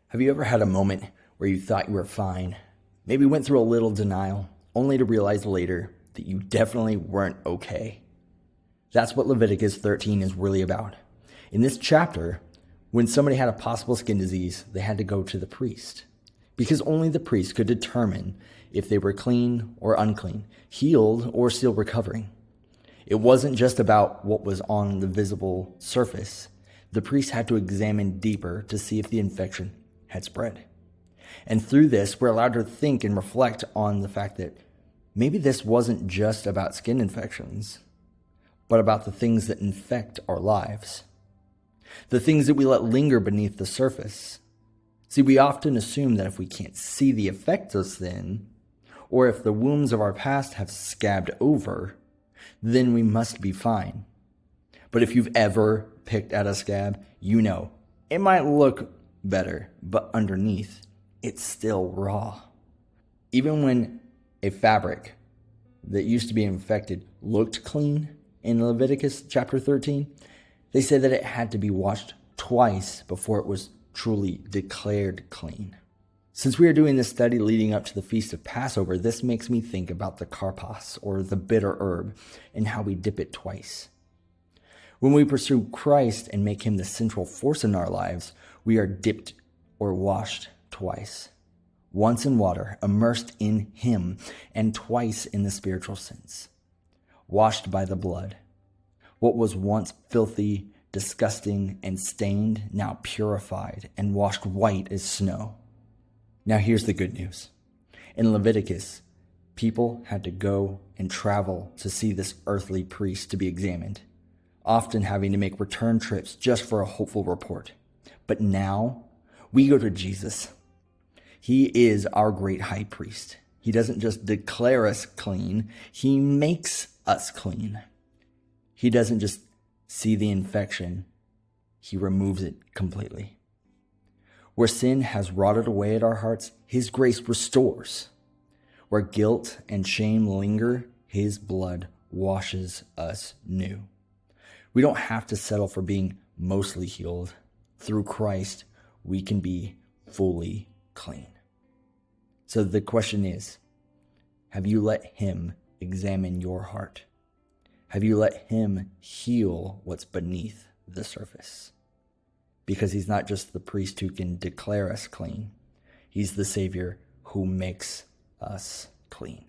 Have you ever had a moment where you thought you were fine, maybe went through a little denial, only to realize later that you definitely weren't okay? That's what Leviticus 13 is really about. In this chapter, when somebody had a possible skin disease, they had to go to the priest, because only the priest could determine if they were clean or unclean, healed or still recovering. It wasn't just about what was on the visible surface. The priest had to examine deeper to see if the infection had spread. And through this, we're allowed to think and reflect on the fact that maybe this wasn't just about skin infections, but about the things that infect our lives, the things that we let linger beneath the surface. See, we often assume that if we can't see the effects of sin, or if the wounds of our past have scabbed over, then we must be fine. But if you've ever picked at a scab, you know it might look better, but underneath, it's still raw. Even when a fabric that used to be infected looked clean in Leviticus chapter 13, they said that it had to be washed twice before it was truly declared clean. Since we are doing this study leading up to the Feast of Passover, this makes me think about the karpas, or the bitter herb, and how we dip it twice. When we pursue Christ and make him the central force in our lives, we are dipped or washed twice. Once in water, immersed in him, and twice in the spiritual sense. Washed by the blood. What was once filthy, disgusting, and stained, now purified and washed white as snow. Now here's the good news. In Leviticus, people had to go and travel to see this earthly priest to be examined, often having to make return trips just for a hopeful report. But now, we go to Jesus. He is our great high priest. He doesn't just declare us clean, he makes us clean. He doesn't just see the infection, he removes it completely. Where sin has rotted away at our hearts, his grace restores. Where guilt and shame linger, his blood washes us new. We don't have to settle for being mostly healed. Through Christ, we can be fully clean. So the question is, have you let him examine your heart? Have you let him heal what's beneath the surface? Because he's not just the priest who can declare us clean. He's the Savior who makes us clean.